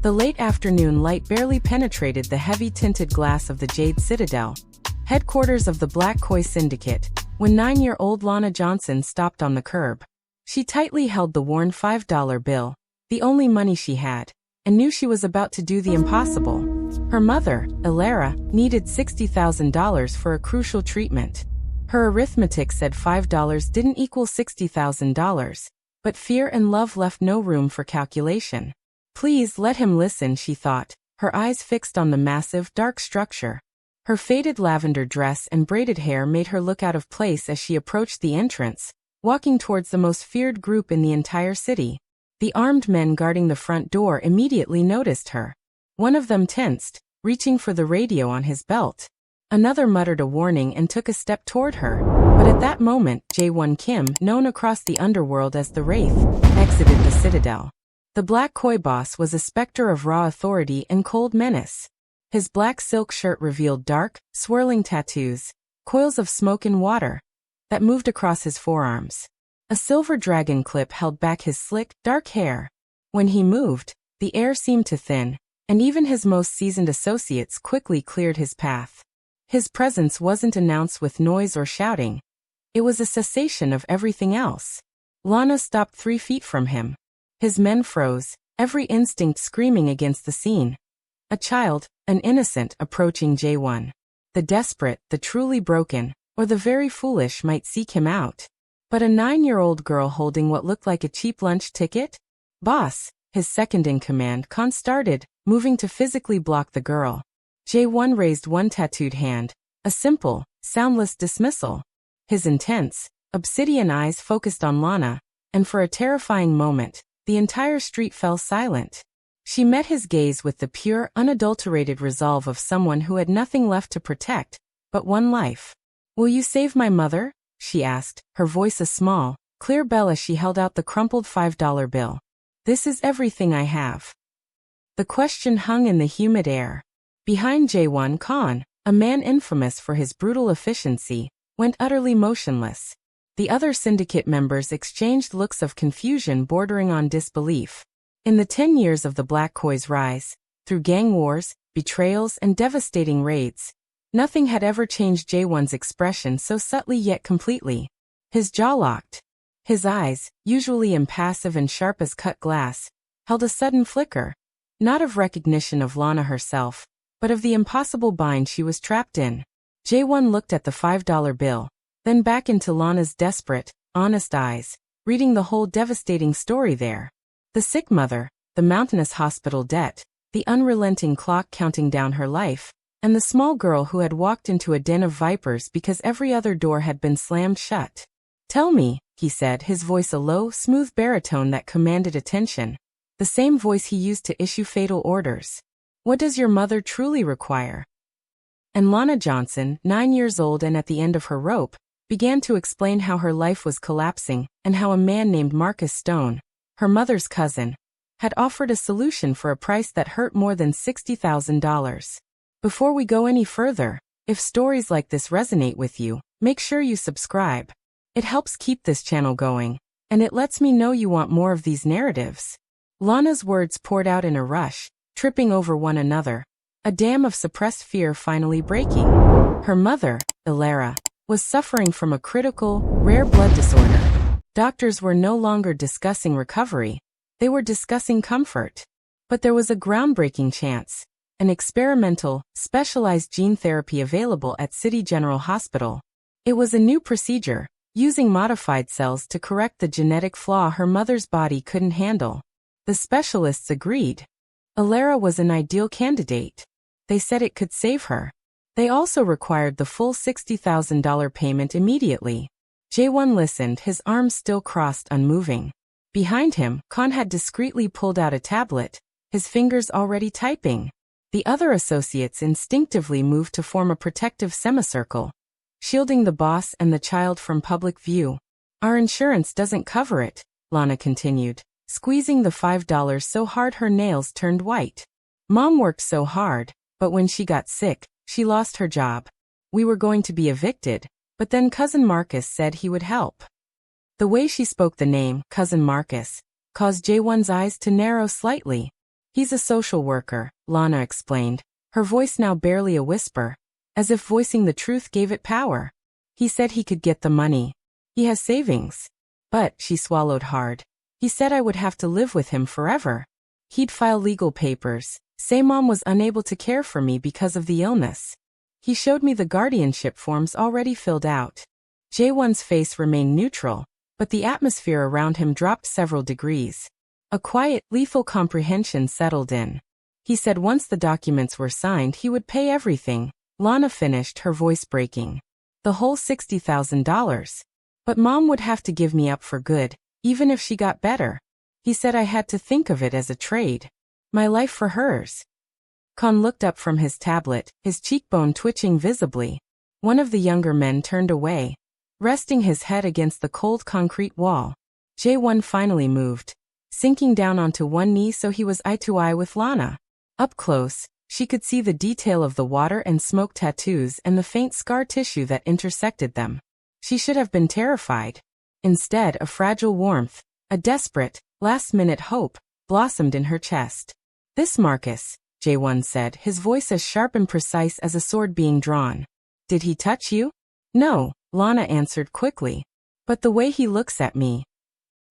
The late afternoon light barely penetrated the heavy tinted glass of the Jade Citadel, headquarters of the Black Koi Syndicate, when 9-year-old Lana Johnson stopped on the curb. She tightly held the worn $5 bill, the only money she had, and knew she was about to do the impossible. Her mother, Ilera, needed $60,000 for a crucial treatment. Her arithmetic said $5 didn't equal $60,000, but fear and love left no room for calculation. Please let him listen, she thought, her eyes fixed on the massive, dark structure. Her faded lavender dress and braided hair made her look out of place as she approached the entrance, walking towards the most feared group in the entire city. The armed men guarding the front door immediately noticed her. One of them tensed, reaching for the radio on his belt. Another muttered a warning and took a step toward her, but at that moment, Jae-won Kim, known across the underworld as the Wraith, exited the citadel. The Black Koi boss was a specter of raw authority and cold menace. His black silk shirt revealed dark, swirling tattoos, coils of smoke and water, that moved across his forearms. A silver dragon clip held back his slick, dark hair. When he moved, the air seemed to thin, and even his most seasoned associates quickly cleared his path. His presence wasn't announced with noise or shouting. It was a cessation of everything else. Lana stopped 3 feet from him. His men froze, every instinct screaming against the scene. A child, an innocent, approaching Jae-won. The desperate, the truly broken, or the very foolish might seek him out. But a 9-year-old girl holding what looked like a cheap lunch ticket? Boss, his second-in-command, Khan started, moving to physically block the girl. Jae-won raised one tattooed hand, a simple, soundless dismissal. His intense, obsidian eyes focused on Lana, and for a terrifying moment, the entire street fell silent. She met his gaze with the pure, unadulterated resolve of someone who had nothing left to protect, but one life. "Will you save my mother?" she asked, her voice a small, clear bell as she held out the crumpled $5 bill. "This is everything I have." The question hung in the humid air. Behind Jae-won Kim, a man infamous for his brutal efficiency, went utterly motionless. The other syndicate members exchanged looks of confusion bordering on disbelief. In the 10 years of the Black Koi's rise, through gang wars, betrayals, and devastating raids, nothing had ever changed Jae-won's expression so subtly yet completely. His jaw locked. His eyes, usually impassive and sharp as cut glass, held a sudden flicker, not of recognition of Lana herself, but of the impossible bind she was trapped in. Jae-won looked at the $5 bill, then back into Lana's desperate, honest eyes, reading the whole devastating story there. The sick mother, the mountainous hospital debt, the unrelenting clock counting down her life, and the small girl who had walked into a den of vipers because every other door had been slammed shut. "Tell me," he said, his voice a low, smooth baritone that commanded attention, the same voice he used to issue fatal orders. "What does your mother truly require?" And Lana Johnson, 9 years old and at the end of her rope, began to explain how her life was collapsing and how a man named Marcus Stone, her mother's cousin, had offered a solution for a price that hurt more than $60,000. Before we go any further, if stories like this resonate with you, make sure you subscribe. It helps keep this channel going, and it lets me know you want more of these narratives. Lana's words poured out in a rush, tripping over one another, a dam of suppressed fear finally breaking. Her mother, Ilera, was suffering from a critical, rare blood disorder. Doctors were no longer discussing recovery, they were discussing comfort. But there was a groundbreaking chance, an experimental, specialized gene therapy available at City General Hospital. It was a new procedure, using modified cells to correct the genetic flaw her mother's body couldn't handle. The specialists agreed. Ilera was an ideal candidate. They said it could save her. They also required the full $60,000 payment immediately. Jae-won listened, his arms still crossed, unmoving. Behind him, Khan had discreetly pulled out a tablet, his fingers already typing. The other associates instinctively moved to form a protective semicircle, shielding the boss and the child from public view. "Our insurance doesn't cover it," Lana continued, squeezing the $5 so hard her nails turned white. "Mom worked so hard, but when she got sick, she lost her job. We were going to be evicted, but then Cousin Marcus said he would help." The way she spoke the name, Cousin Marcus, caused Jae-won's eyes to narrow slightly. He's a social worker, Lana explained, her voice now barely a whisper, as if voicing the truth gave it power. He said he could get the money. He has savings. But, she swallowed hard. He said I would have to live with him forever. He'd file legal papers, say Mom was unable to care for me because of the illness. He showed me the guardianship forms already filled out. Jae-won's face remained neutral, but the atmosphere around him dropped several degrees. A quiet, lethal comprehension settled in. He said once the documents were signed he would pay everything. Lana finished, her voice breaking. The whole $60,000. But Mom would have to give me up for good, even if she got better. He said I had to think of it as a trade. My life for hers. Khan looked up from his tablet, his cheekbone twitching visibly. One of the younger men turned away, resting his head against the cold concrete wall. Jae-won finally moved, sinking down onto one knee so he was eye to eye with Lana. Up close, she could see the detail of the water and smoke tattoos and the faint scar tissue that intersected them. She should have been terrified. Instead, a fragile warmth, a desperate, last-minute hope, blossomed in her chest. This Marcus, Jae-won said, his voice as sharp and precise as a sword being drawn. Did he touch you? No, Lana answered quickly. But the way he looks at me.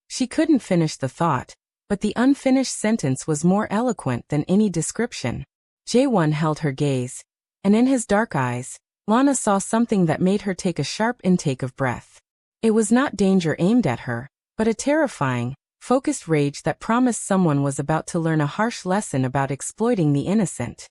She couldn't finish the thought, but the unfinished sentence was more eloquent than any description. Jae-won held her gaze, and in his dark eyes, Lana saw something that made her take a sharp intake of breath. It was not danger aimed at her, but a terrifying, focused rage that promised someone was about to learn a harsh lesson about exploiting the innocent.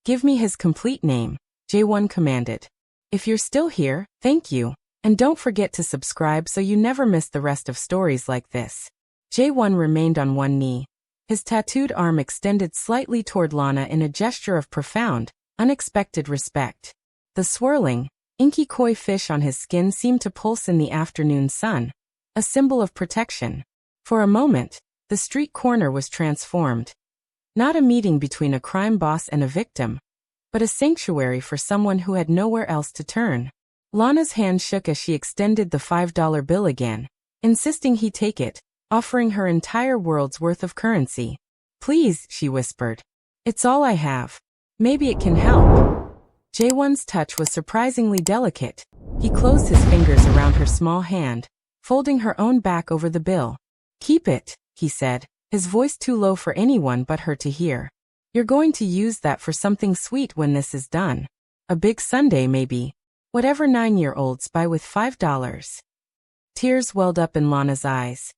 Give me his complete name, Jae-won commanded. If you're still here, thank you, and don't forget to subscribe so you never miss the rest of stories like this. Jae-won remained on one knee, his tattooed arm extended slightly toward Lana in a gesture of profound, unexpected respect. The swirling, inky koi fish on his skin seemed to pulse in the afternoon sun, a symbol of protection. For a moment, the street corner was transformed. Not a meeting between a crime boss and a victim, but a sanctuary for someone who had nowhere else to turn. Lana's hand shook as she extended the $5 bill again, insisting he take it, offering her entire world's worth of currency. Please, she whispered. It's all I have. Maybe it can help. Jae-won's touch was surprisingly delicate. He closed his fingers around her small hand, folding her own back over the bill. Keep it, he said, his voice too low for anyone but her to hear. You're going to use that for something sweet when this is done. A big sundae maybe. Whatever 9-year-olds buy with $5. Tears welled up in Lana's eyes.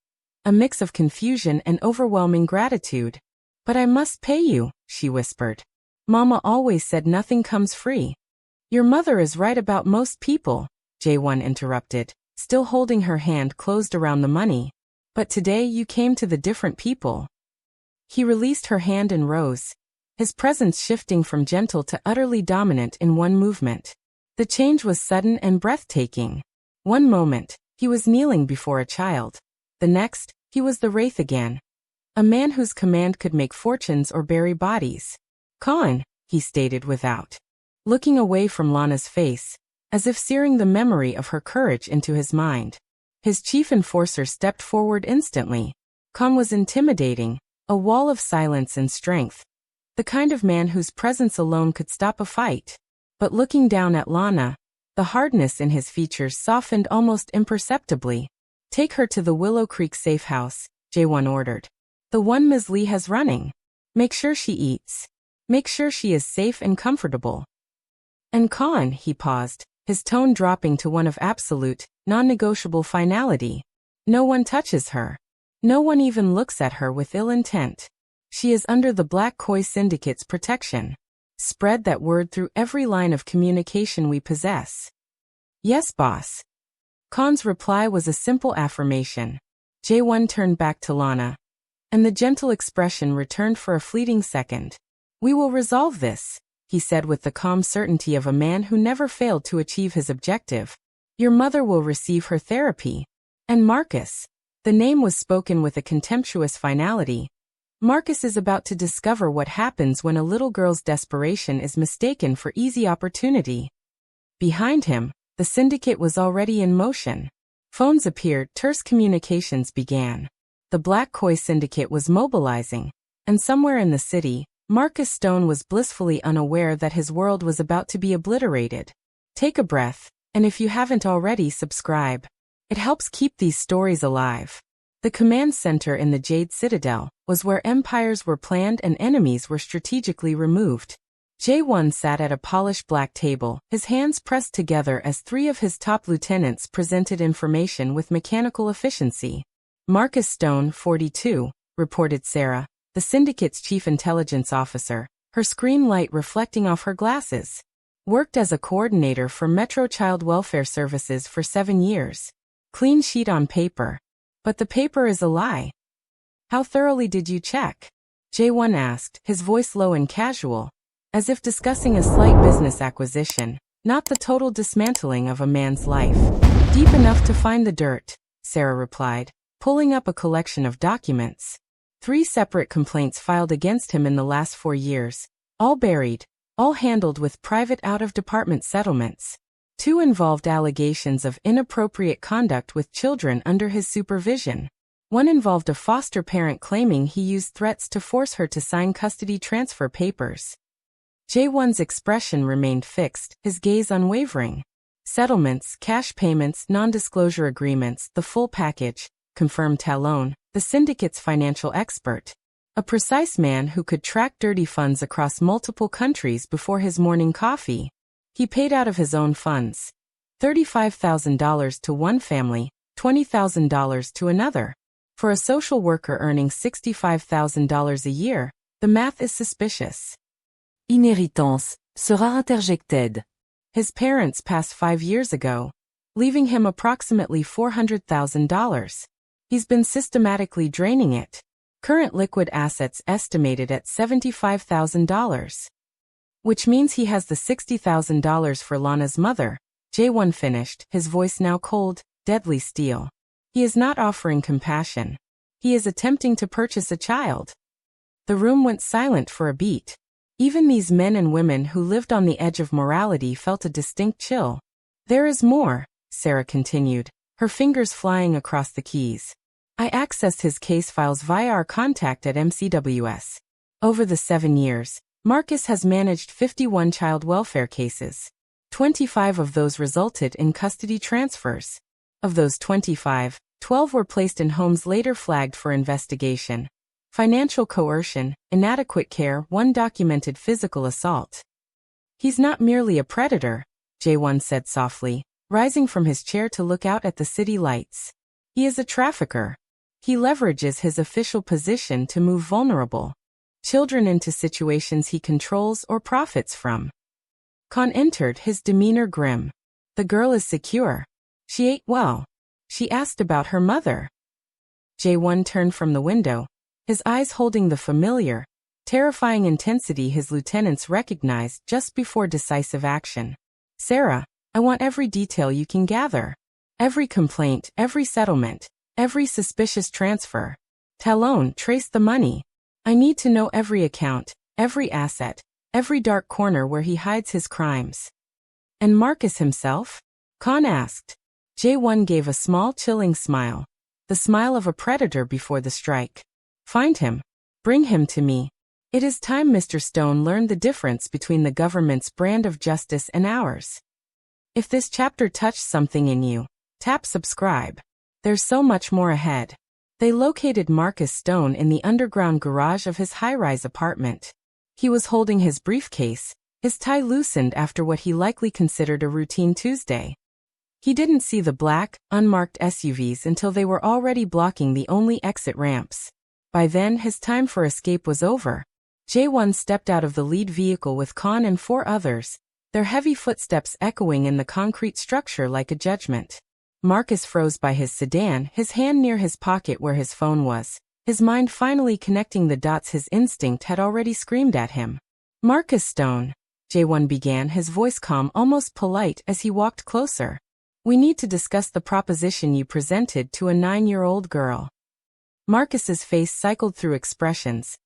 A mix of confusion and overwhelming gratitude. But I must pay you, she whispered. Mama always said nothing comes free. Your mother is right about most people, Jae-won interrupted, still holding her hand closed around the money. But today you came to the different people. He released her hand and rose, his presence shifting from gentle to utterly dominant in one movement. The change was sudden and breathtaking. One moment, he was kneeling before a child. The next, he was the Wraith again. A man whose command could make fortunes or bury bodies. Khan, he stated without looking away from Lana's face, as if searing the memory of her courage into his mind. His chief enforcer stepped forward instantly. Khan was intimidating, a wall of silence and strength. The kind of man whose presence alone could stop a fight. But looking down at Lana, the hardness in his features softened almost imperceptibly. Take her to the Willow Creek safe house, Jae-won ordered. The one Ms. Lee has running. Make sure she eats. Make sure she is safe and comfortable. And Khan, he paused, his tone dropping to one of absolute, non-negotiable finality. No one touches her. No one even looks at her with ill intent. She is under the Black Koi Syndicate's protection. Spread that word through every line of communication we possess. Yes, boss. Khan's reply was a simple affirmation. Jae-won turned back to Lana, and the gentle expression returned for a fleeting second. We will resolve this, he said with the calm certainty of a man who never failed to achieve his objective. Your mother will receive her therapy. And Marcus. The name was spoken with a contemptuous finality. Marcus is about to discover what happens when a little girl's desperation is mistaken for easy opportunity. Behind him, the syndicate was already in motion. Phones appeared, terse communications began. The Black Koi Syndicate was mobilizing, And somewhere in the city, Marcus Stone was blissfully unaware that his world was about to be obliterated. Take a breath, and if you haven't already, subscribe. It helps keep these stories alive. The command center in the Jade Citadel was where empires were planned and enemies were strategically removed. Jae-won sat at a polished black table, his hands pressed together as three of his top lieutenants presented information with mechanical efficiency. Marcus Stone, 42, reported Sarah, the syndicate's chief intelligence officer, her screen light reflecting off her glasses. Worked as a coordinator for Metro Child Welfare Services for 7 years. Clean sheet on paper. But the paper is a lie. How thoroughly did you check? Jae-won asked, his voice low and casual, as if discussing a slight business acquisition, not the total dismantling of a man's life. Deep enough to find the dirt, Sarah replied, pulling up a collection of documents. 3 separate complaints filed against him in the last 4 years, all buried, all handled with private out-of-department settlements. 2 involved allegations of inappropriate conduct with children under his supervision. 1 involved a foster parent claiming he used threats to force her to sign custody transfer papers. Jae-won's expression remained fixed, his gaze unwavering. Settlements, cash payments, non-disclosure agreements, the full package, confirmed Talon, the syndicate's financial expert. A precise man who could track dirty funds across multiple countries before his morning coffee. He paid out of his own funds. $35,000 to one family, $20,000 to another. For a social worker earning $65,000 a year, the math is suspicious. Inheritance sera interjected. His parents passed 5 years ago, leaving him approximately $400,000. He's been systematically draining it. Current liquid assets estimated at $75,000. Which means he has the $60,000 for Lana's mother. Jae-won finished, his voice now cold, deadly steel. He is not offering compassion. He is attempting to purchase a child. The room went silent for a beat. Even these men and women who lived on the edge of morality felt a distinct chill. There is more, Sarah continued, her fingers flying across the keys. I accessed his case files via our contact at MCWS. Over the 7 years, Marcus has managed 51 child welfare cases. 25 of those resulted in custody transfers. Of those 25, 12 were placed in homes later flagged for investigation. Financial coercion, inadequate care, 1 documented physical assault. He's not merely a predator, Jae-won said softly, rising from his chair to look out at the city lights. He is a trafficker. He leverages his official position to move vulnerable children into situations he controls or profits from. Khan entered, his demeanor grim. The girl is secure. She ate well. She asked about her mother. Jae-won turned from the window, his eyes holding the familiar, terrifying intensity his lieutenants recognized just before decisive action. Sarah, I want every detail you can gather. Every complaint, every settlement, every suspicious transfer. Talon, trace the money. I need to know every account, every asset, every dark corner where he hides his crimes. And Marcus himself? Khan asked. Jae-won gave a small chilling smile. The smile of a predator before the strike. Find him. Bring him to me. It is time Mr. Stone learned the difference between the government's brand of justice and ours. If this chapter touched something in you, tap subscribe. There's so much more ahead. They located Marcus Stone in the underground garage of his high-rise apartment. He was holding his briefcase, his tie loosened after what he likely considered a routine Tuesday. He didn't see the black, unmarked SUVs until they were already blocking the only exit ramps. By then, his time for escape was over. Jae-won stepped out of the lead vehicle with Khan and 4 others, their heavy footsteps echoing in the concrete structure like a judgment. Marcus froze by his sedan, his hand near his pocket where his phone was, his mind finally connecting the dots his instinct had already screamed at him. Marcus Stone, Jae-won began, his voice calm, almost polite, as he walked closer. We need to discuss the proposition you presented to a 9-year-old girl. Marcus's face cycled through expressions.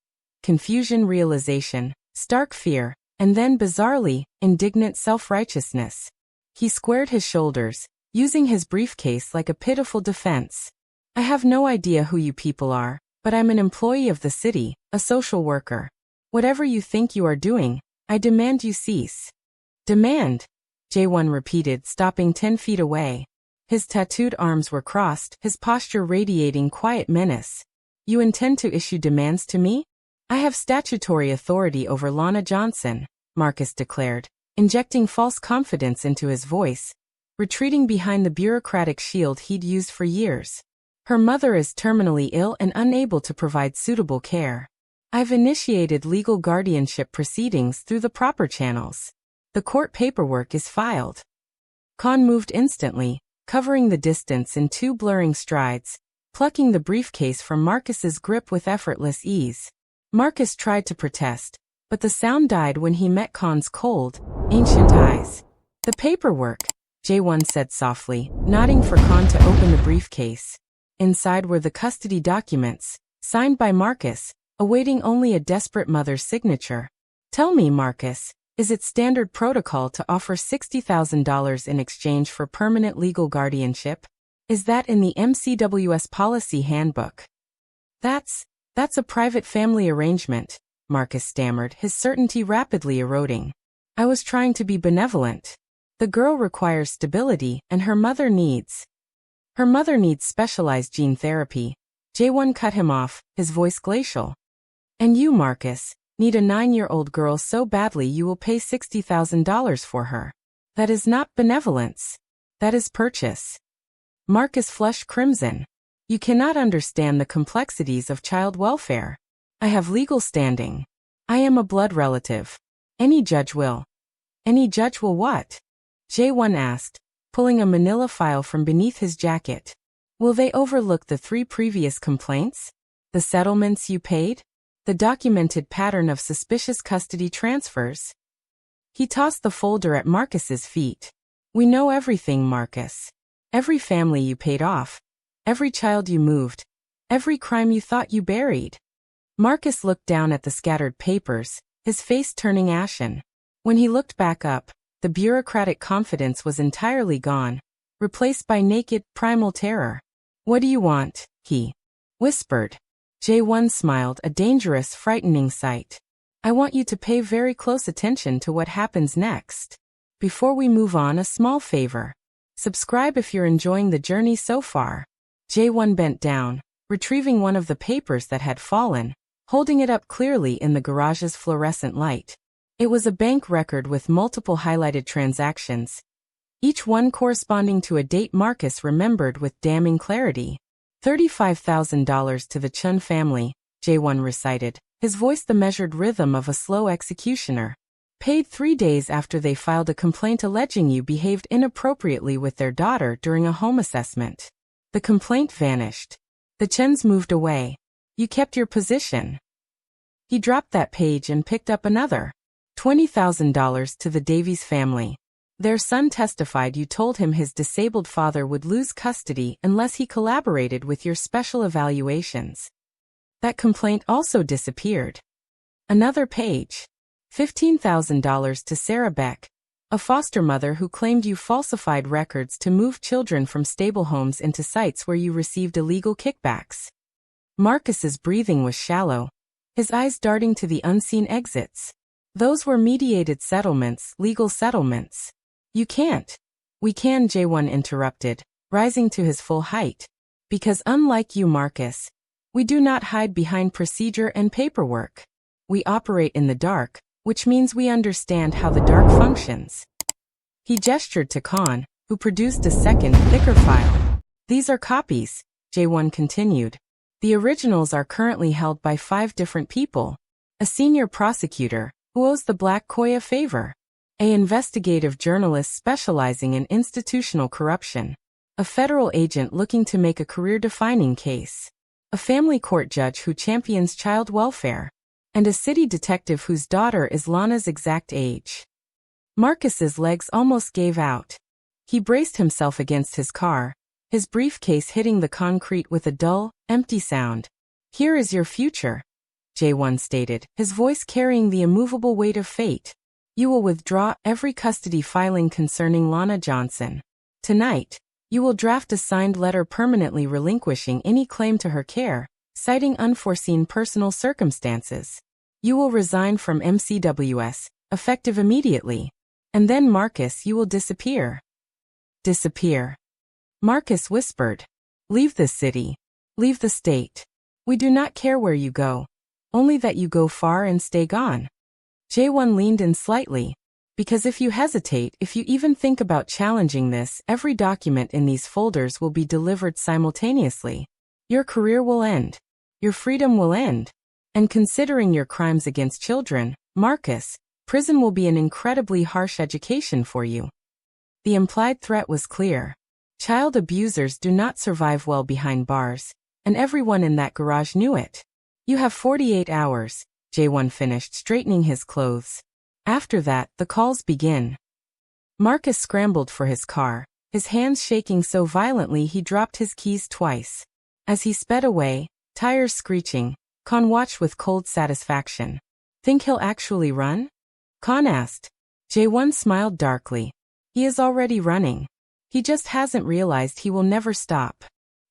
Confusion, realization, stark fear, and then bizarrely, indignant self-righteousness. He squared his shoulders, using his briefcase like a pitiful defense. I have no idea who you people are, but I'm an employee of the city, A social worker. Whatever you think you are doing, I demand you cease. Demand? Jae-won repeated, stopping 10 feet away. His tattooed arms were crossed, his posture radiating quiet menace. You intend to issue demands to me? I have statutory authority over Lana Johnson, Marcus declared, injecting false confidence into his voice, retreating behind the bureaucratic shield he'd used for years. Her mother is terminally ill and unable to provide suitable care. I've initiated legal guardianship proceedings through the proper channels. The court paperwork is filed. Khan moved instantly, covering the distance in 2 blurring strides, plucking the briefcase from Marcus's grip with effortless ease. Marcus tried to protest, but the sound died when he met Khan's cold, ancient eyes. The paperwork, Jae-won said softly, nodding for Khan to open the briefcase. Inside were the custody documents, signed by Marcus, awaiting only a desperate mother's signature. Tell me, Marcus, is it standard protocol to offer $60,000 in exchange for permanent legal guardianship? Is that in the MCWS policy handbook? That's a private family arrangement, Marcus stammered, his certainty rapidly eroding. I was trying to be benevolent. The girl requires stability, and her mother needs specialized gene therapy. Jae-won cut him off, his voice glacial. And you, Marcus, need a 9-year-old girl so badly you will pay $60,000 for her. That is not benevolence. That is purchase. Marcus flushed crimson. You cannot understand the complexities of child welfare. I have legal standing. I am a blood relative. Any judge will. Any judge will what? Jae-won asked, pulling a manila file from beneath his jacket. Will they overlook the 3 previous complaints? The settlements you paid? The documented pattern of suspicious custody transfers? He tossed the folder at Marcus's feet. We know everything, Marcus. Every family you paid off. Every child you moved. Every crime you thought you buried. Marcus looked down at the scattered papers, his face turning ashen. When he looked back up, the bureaucratic confidence was entirely gone, replaced by naked, primal terror. What do you want? He whispered. Jae-won smiled, a dangerous, frightening sight. I want you to pay very close attention to what happens next. Before we move on, a small favor. Subscribe if you're enjoying the journey so far. Jae-won bent down, retrieving one of the papers that had fallen, holding it up clearly in the garage's fluorescent light. It was a bank record with multiple highlighted transactions, each one corresponding to a date Marcus remembered with damning clarity. $35,000 to the Chun family, Jae-won recited, his voice the measured rhythm of a slow executioner. Paid 3 days after they filed a complaint alleging you behaved inappropriately with their daughter during a home assessment. The complaint vanished. The Chuns moved away. You kept your position. He dropped that page and picked up another. $20,000 to the Davies family. Their son testified you told him his disabled father would lose custody unless he collaborated with your special evaluations. That complaint also disappeared. Another page. $15,000 to Sarah Beck, a foster mother who claimed you falsified records to move children from stable homes into sites where you received illegal kickbacks. Marcus's breathing was shallow, his eyes darting to the unseen exits. Those were mediated settlements, legal settlements. You can't. We can, Jae-won interrupted, rising to his full height. Because unlike you, Marcus, we do not hide behind procedure and paperwork. We operate in the dark, which means we understand how the dark functions. He gestured to Khan, who produced a second, thicker file. These are copies, Jae-won continued. The originals are currently held by 5 different people. A senior prosecutor, who owes the Black Koi a favor. An investigative journalist specializing in institutional corruption. A federal agent looking to make a career-defining case. A family court judge who champions child welfare. And a city detective whose daughter is Lana's exact age. Marcus's legs almost gave out. He braced himself against his car, his briefcase hitting the concrete with a dull, empty sound. Here is your future, Jae-won stated, his voice carrying the immovable weight of fate. You will withdraw every custody filing concerning Lana Johnson. Tonight, you will draft a signed letter permanently relinquishing any claim to her care, citing unforeseen personal circumstances. You will resign from MCWS, effective immediately. And then Marcus, you will disappear. Disappear. Marcus whispered. Leave the city. Leave the state. We do not care where you go. Only that you go far and stay gone. Jae-won leaned in slightly. Because if you hesitate, if you even think about challenging this, every document in these folders will be delivered simultaneously. Your career will end. Your freedom will end. And considering your crimes against children, Marcus, prison will be an incredibly harsh education for you. The implied threat was clear. Child abusers do not survive well behind bars, and everyone in that garage knew it. You have 48 hours, Jae-won finished straightening his clothes. After that, the calls begin. Marcus scrambled for his car, his hands shaking so violently he dropped his keys twice. As he sped away, tires screeching, Khan watched with cold satisfaction. Think he'll actually run? Khan asked. Jae-won smiled darkly. He is already running. He just hasn't realized he will never stop.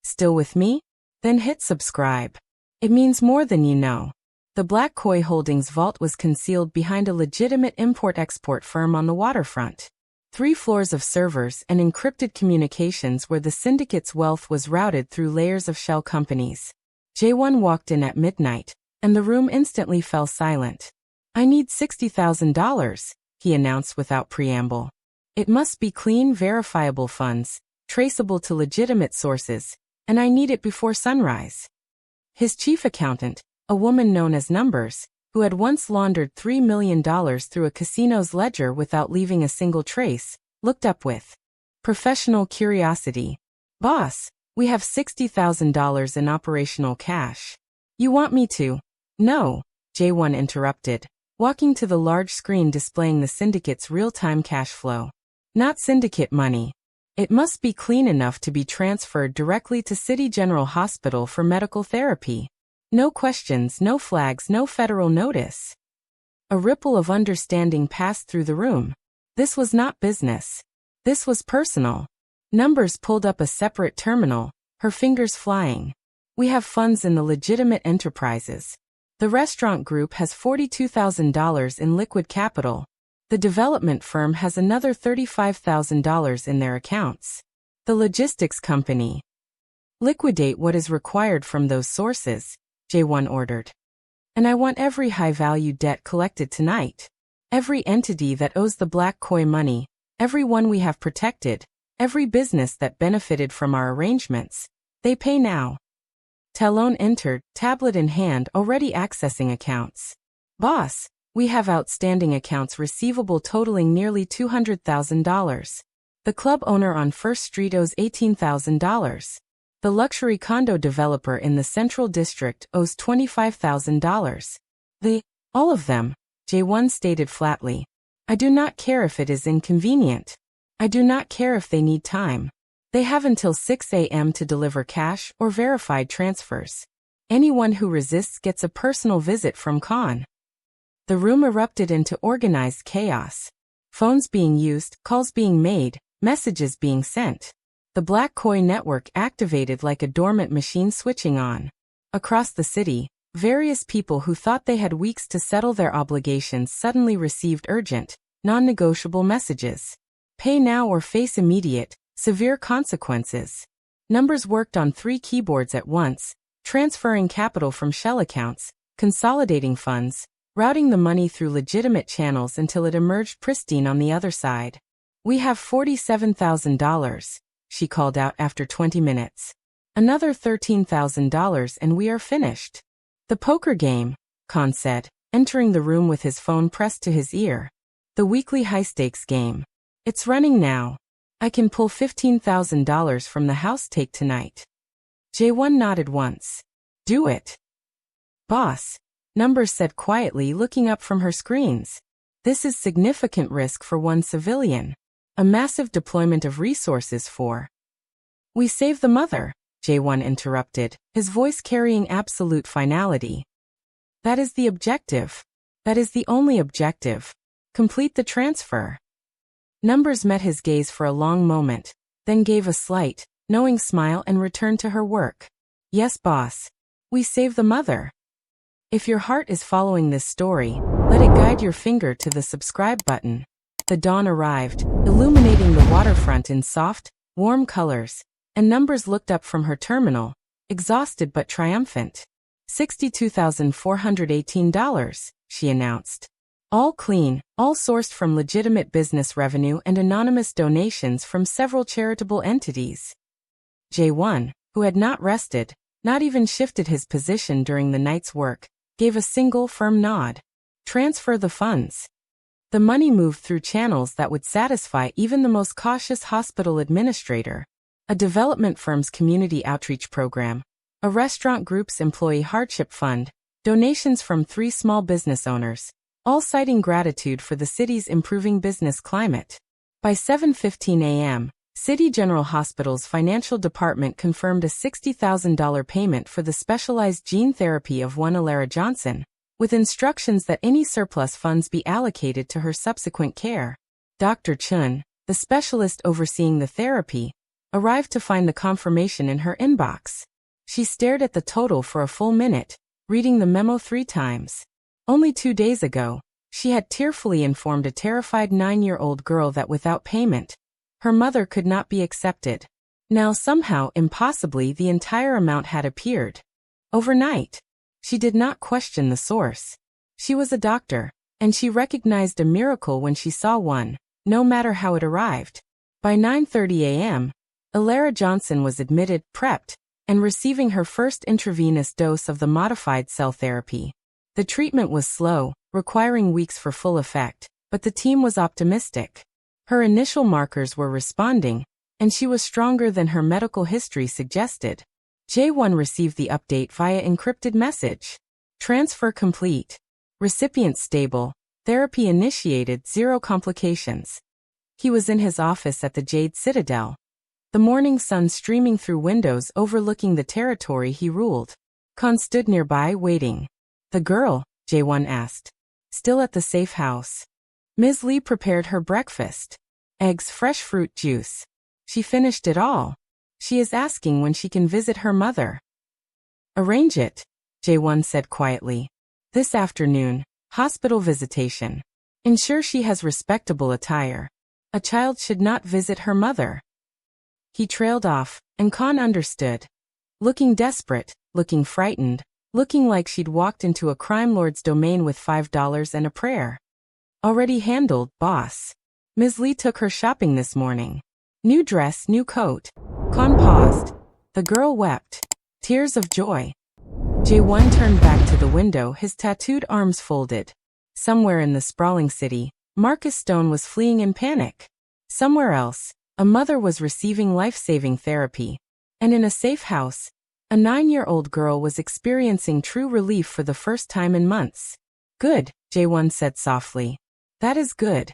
Still with me? Then hit subscribe. It means more than you know. The Black Koi Holdings vault was concealed behind a legitimate import-export firm on the waterfront. 3 floors of servers and encrypted communications where the syndicate's wealth was routed through layers of shell companies. Jae-won walked in at midnight, and the room instantly fell silent. I need $60,000, he announced without preamble. It must be clean, verifiable funds, traceable to legitimate sources, and I need it before sunrise. His chief accountant, a woman known as Numbers, who had once laundered $3 million through a casino's ledger without leaving a single trace, looked up with professional curiosity. Boss, we have $60,000 in operational cash. You want me to? No, Jae-won interrupted, walking to the large screen displaying the syndicate's real-time cash flow. Not syndicate money. It must be clean enough to be transferred directly to City General Hospital for medical therapy. No questions, no flags, no federal notice. A ripple of understanding passed through the room. This was not business. This was personal. Numbers pulled up a separate terminal, her fingers flying. We have funds in the legitimate enterprises. The restaurant group has $42,000 in liquid capital. The development firm has another $35,000 in their accounts. The logistics company. Liquidate what is required from those sources, Jae-won ordered. And I want every high-value debt collected tonight. Every entity that owes the Black Koi money, every one we have protected, every business that benefited from our arrangements, they pay now. Talon entered, tablet in hand, already accessing accounts. Boss, we have outstanding accounts receivable totaling nearly $200,000. The club owner on First Street owes $18,000. The luxury condo developer in the Central District owes $25,000. All of them, Jae-won stated flatly. I do not care if it is inconvenient. I do not care if they need time. They have until 6 a.m. to deliver cash or verified transfers. Anyone who resists gets a personal visit from Khan. The room erupted into organized chaos. Phones being used, calls being made, messages being sent. The Black Koi network activated like a dormant machine switching on. Across the city, various people who thought they had weeks to settle their obligations suddenly received urgent, non-negotiable messages. Pay now or face immediate, severe consequences. Numbers worked on 3 keyboards at once, transferring capital from shell accounts, consolidating funds, routing the money through legitimate channels until it emerged pristine on the other side. We have $47,000, she called out after 20 minutes. Another $13,000 and we are finished. The poker game, Khan said, entering the room with his phone pressed to his ear. The weekly high-stakes game. It's running now. I can pull $15,000 from the house take tonight. Jae-won nodded once. Do it. Boss, Numbers said quietly, looking up from her screens. This is significant risk for one civilian. A massive deployment of resources for. We save the mother, Jae-won interrupted, his voice carrying absolute finality. That is the objective. That is the only objective. Complete the transfer. Numbers met his gaze for a long moment, then gave a slight, knowing smile and returned to her work. Yes, boss. We save the mother. If your heart is following this story, let it guide your finger to the subscribe button. The dawn arrived, illuminating the waterfront in soft, warm colors, and Numbers looked up from her terminal, exhausted but triumphant. $62,418, she announced. All clean, all sourced from legitimate business revenue and anonymous donations from several charitable entities. Jae-won, who had not rested, not even shifted his position during the night's work, gave a single firm nod. Transfer the funds. The money moved through channels that would satisfy even the most cautious hospital administrator. A development firm's community outreach program, a restaurant group's employee hardship fund, donations from 3 small business owners, all citing gratitude for the city's improving business climate. By 7:15 a.m., City General Hospital's financial department confirmed a $60,000 payment for the specialized gene therapy of one Lana Johnson, with instructions that any surplus funds be allocated to her subsequent care. Dr. Chun, the specialist overseeing the therapy, arrived to find the confirmation in her inbox. She stared at the total for a full minute, reading the memo 3 times. Only 2 days ago, she had tearfully informed a terrified 9-year-old girl that without payment, her mother could not be accepted. Now somehow, impossibly, the entire amount had appeared. Overnight. She did not question the source. She was a doctor, and she recognized a miracle when she saw one, no matter how it arrived. By 9:30 a.m., Lana Johnson was admitted, prepped, and receiving her first intravenous dose of the modified cell therapy. The treatment was slow, requiring weeks for full effect, but the team was optimistic. Her initial markers were responding, and she was stronger than her medical history suggested. Jae-won received the update via encrypted message. Transfer complete. Recipient stable. Therapy initiated, 0 complications. He was in his office at the Jade Citadel. The morning sun streaming through windows overlooking the territory he ruled. Khan stood nearby, waiting. The girl, Jae-won asked. Still at the safe house. Ms. Lee prepared her breakfast. Eggs, fresh fruit juice. She finished it all. She is asking when she can visit her mother. Arrange it, Jae-won said quietly. This afternoon, hospital visitation. Ensure she has respectable attire. A child should not visit her mother. He trailed off, and Khan understood. Looking desperate, looking frightened, looking like she'd walked into a crime lord's domain with $5 and a prayer. Already handled, boss. Ms. Lee took her shopping this morning. New dress, new coat. Khan paused. The girl wept. Tears of joy. Jae-won turned back to the window, his tattooed arms folded. Somewhere in the sprawling city, Marcus Stone was fleeing in panic. Somewhere else, a mother was receiving life-saving therapy. And in a safe house, a 9-year-old girl was experiencing true relief for the first time in months. Good, Jae-won said softly. That is good.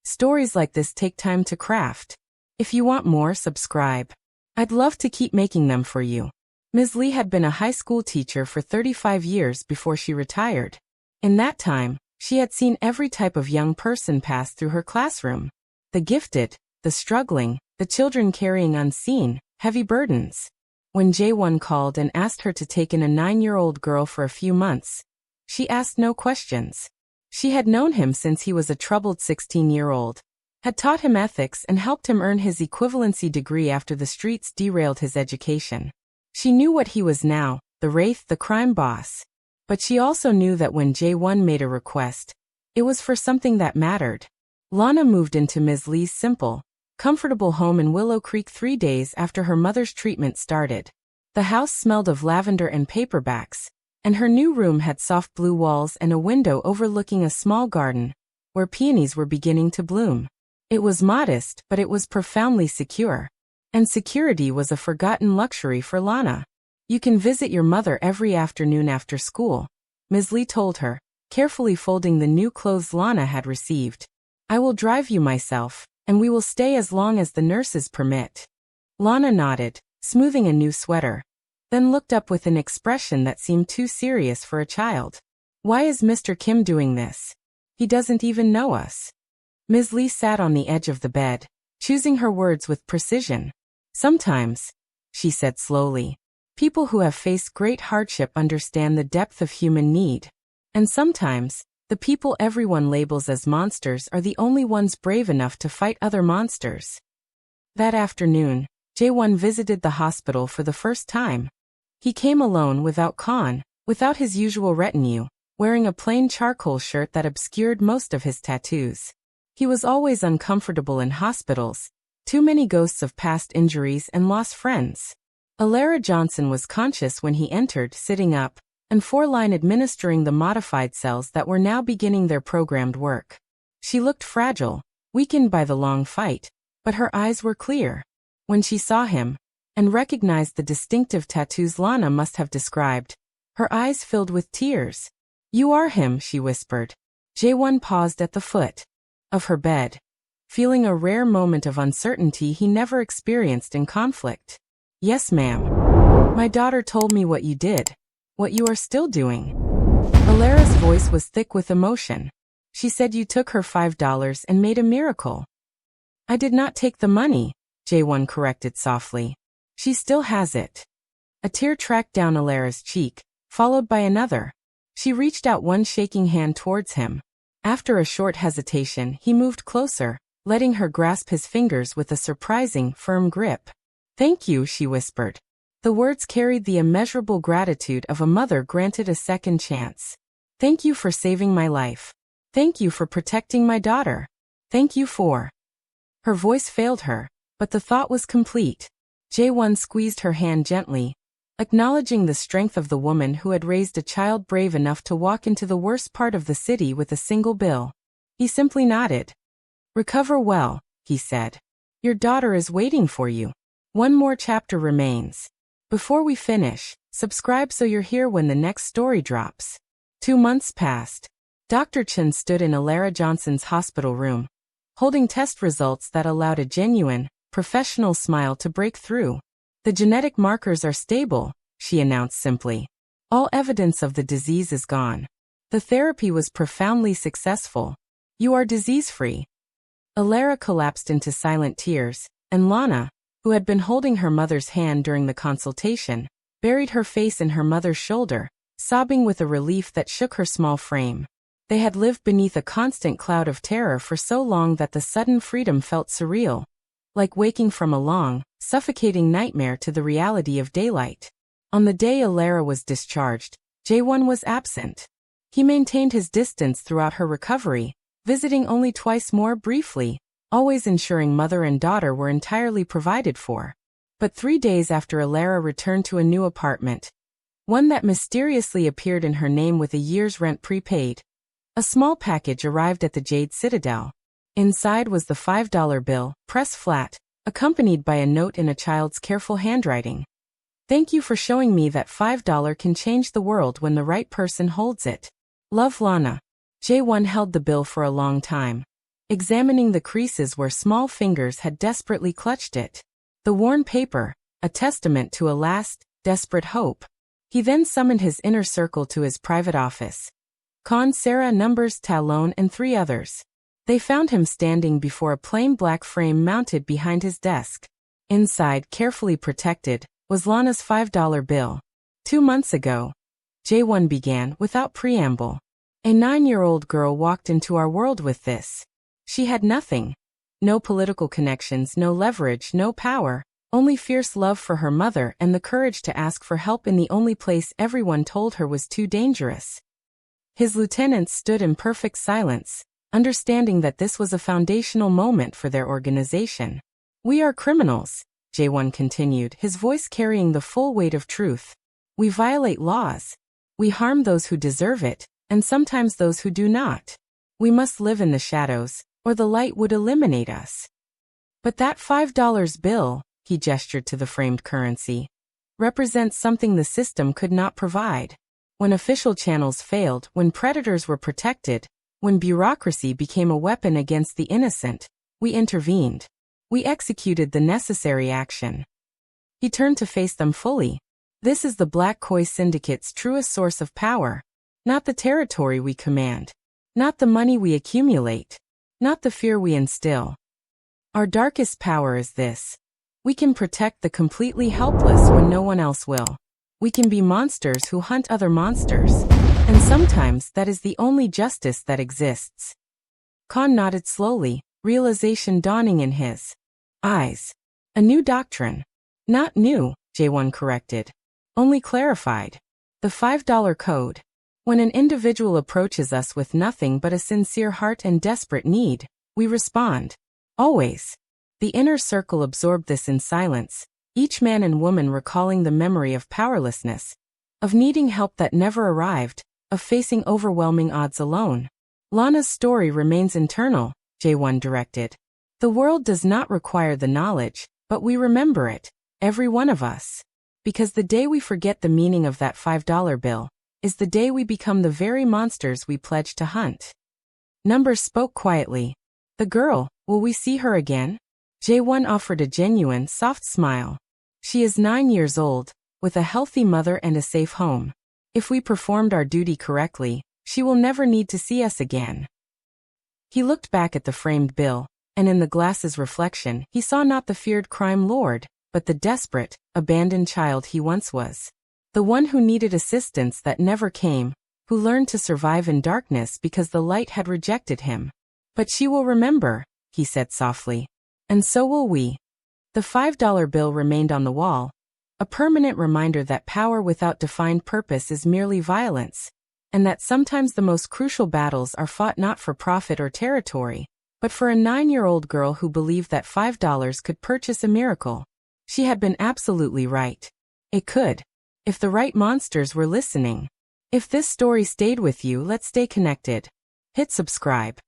Stories like this take time to craft. If you want more, subscribe. I'd love to keep making them for you. Ms. Lee had been a high school teacher for 35 years before she retired. In that time, she had seen every type of young person pass through her classroom. The gifted, the struggling, the children carrying unseen, heavy burdens. When Jae-won called and asked her to take in a 9-year-old girl for a few months, she asked no questions. She had known him since he was a troubled 16-year-old, had taught him ethics and helped him earn his equivalency degree after the streets derailed his education. She knew what he was now, the Wraith, the crime boss. But she also knew that when Jae-won made a request, it was for something that mattered. Lana moved into Ms. Lee's simple, comfortable home in Willow Creek 3 days after her mother's treatment started. The house smelled of lavender and paperbacks, and her new room had soft blue walls and a window overlooking a small garden, where peonies were beginning to bloom. It was modest, but it was profoundly secure. And security was a forgotten luxury for Lana. You can visit your mother every afternoon after school, Ms. Lee told her, carefully folding the new clothes Lana had received. I will drive you myself, and we will stay as long as the nurses permit. Lana nodded, smoothing a new sweater, then looked up with an expression that seemed too serious for a child. Why is Mr. Kim doing this? He doesn't even know us. Ms. Lee sat on the edge of the bed, choosing her words with precision. Sometimes, she said slowly, People who have faced great hardship understand the depth of human need. And sometimes, the people everyone labels as monsters are the only ones brave enough to fight other monsters. That afternoon, Jae-won visited the hospital for the first time. He came alone without Khan, without his usual retinue, wearing a plain charcoal shirt that obscured most of his tattoos. He was always uncomfortable in hospitals, too many ghosts of past injuries and lost friends. Lana Johnson was conscious when he entered, sitting up, and 4-line administering the modified cells that were now beginning their programmed work. She looked fragile, weakened by the long fight, but her eyes were clear. When she saw him, and recognized the distinctive tattoos Lana must have described, her eyes filled with tears. "You are him," she whispered. Jae-won paused at the foot of her bed, feeling a rare moment of uncertainty he never experienced in conflict. "Yes, ma'am. My daughter told me what you did, what you are still doing." Alara's voice was thick with emotion. "She said you took her $5 and made a miracle." "I did not take the money," Jae-won corrected softly. "She still has it." A tear tracked down Alara's cheek, followed by another. She reached out one shaking hand towards him. After a short hesitation, he moved closer, letting her grasp his fingers with a surprising, firm grip. "Thank you," she whispered. The words carried the immeasurable gratitude of a mother granted a second chance. "Thank you for saving my life. Thank you for protecting my daughter. Thank you for..." Her voice failed her, but the thought was complete. Jae-won squeezed her hand gently, acknowledging the strength of the woman who had raised a child brave enough to walk into the worst part of the city with a single bill. He simply nodded. "Recover well," he said. "Your daughter is waiting for you. One more chapter remains. Before we finish, subscribe so you're here when the next story drops." 2 months passed. Dr. Chen stood in Lana Johnson's hospital room, holding test results that allowed a genuine, professional smile to break through. "The genetic markers are stable," she announced simply. "All evidence of the disease is gone. The therapy was profoundly successful. You are disease-free." Alana collapsed into silent tears, and Lana, who had been holding her mother's hand during the consultation, buried her face in her mother's shoulder, sobbing with a relief that shook her small frame. They had lived beneath a constant cloud of terror for so long that the sudden freedom felt surreal, like waking from a long, suffocating nightmare to the reality of daylight. On the day Alana was discharged, Jae-won was absent. He maintained his distance throughout her recovery, visiting only twice more briefly, always ensuring mother and daughter were entirely provided for. But 3 days after Alana returned to a new apartment, one that mysteriously appeared in her name with a year's rent prepaid, a small package arrived at the Jade Citadel. Inside was the $5 bill, pressed flat, accompanied by a note in a child's careful handwriting. "Thank you for showing me that $5 can change the world when the right person holds it. Love, Lana." Jae-won held the bill for a long time, examining the creases where small fingers had desperately clutched it. The worn paper, a testament to a last, desperate hope. He then summoned his inner circle to his private office. Khan, Sarah, Numbers, Talon, and 3 others. They found him standing before a plain black frame mounted behind his desk. Inside, carefully protected, was Lana's $5 bill. 2 months ago, Jae-won began, without preamble. "A 9-year-old girl walked into our world with this. She had nothing. No political connections, no leverage, no power, only fierce love for her mother and the courage to ask for help in the only place everyone told her was too dangerous." His lieutenants stood in perfect silence, understanding that this was a foundational moment for their organization. "We are criminals," Jae-won continued, his voice carrying the full weight of truth. "We violate laws. We harm those who deserve it, and sometimes those who do not. We must live in the shadows, or the light would eliminate us." "But that $5 bill," he gestured to the framed currency, "represents something the system could not provide. When official channels failed, when predators were protected, when bureaucracy became a weapon against the innocent, we intervened. We executed the necessary action." He turned to face them fully. "This is the Black Koi Syndicate's truest source of power. Not the territory we command. Not the money we accumulate. Not the fear we instill. Our darkest power is this. We can protect the completely helpless when no one else will." We can be monsters who hunt other monsters. And sometimes that is the only justice that exists. Khan nodded slowly, realization dawning in his eyes. A new doctrine. Not new, Jae-won corrected. Only clarified. The $5 code. When an individual approaches us with nothing but a sincere heart and desperate need, we respond. Always. The inner circle absorbed this in silence, each man and woman recalling the memory of powerlessness, of needing help that never arrived, of facing overwhelming odds alone. Lana's story remains internal, Jae-won directed. The world does not require the knowledge, but we remember it, every one of us. Because the day we forget the meaning of that $5 bill, is the day we become the very monsters we pledged to hunt. Numbers spoke quietly. The girl, will we see her again? Jae-won offered a genuine, soft smile. She is 9 years old, with a healthy mother and a safe home. If we performed our duty correctly, she will never need to see us again. He looked back at the framed bill, and in the glass's reflection, he saw not the feared crime lord, but the desperate, abandoned child he once was. The one who needed assistance that never came, who learned to survive in darkness because the light had rejected him. But she will remember, he said softly. And so will we. The $5 bill remained on the wall, a permanent reminder that power without defined purpose is merely violence, and that sometimes the most crucial battles are fought not for profit or territory, but for a 9-year-old girl who believed that $5 could purchase a miracle. She had been absolutely right. It could. If the right monsters were listening. If this story stayed with you, let's stay connected. Hit subscribe.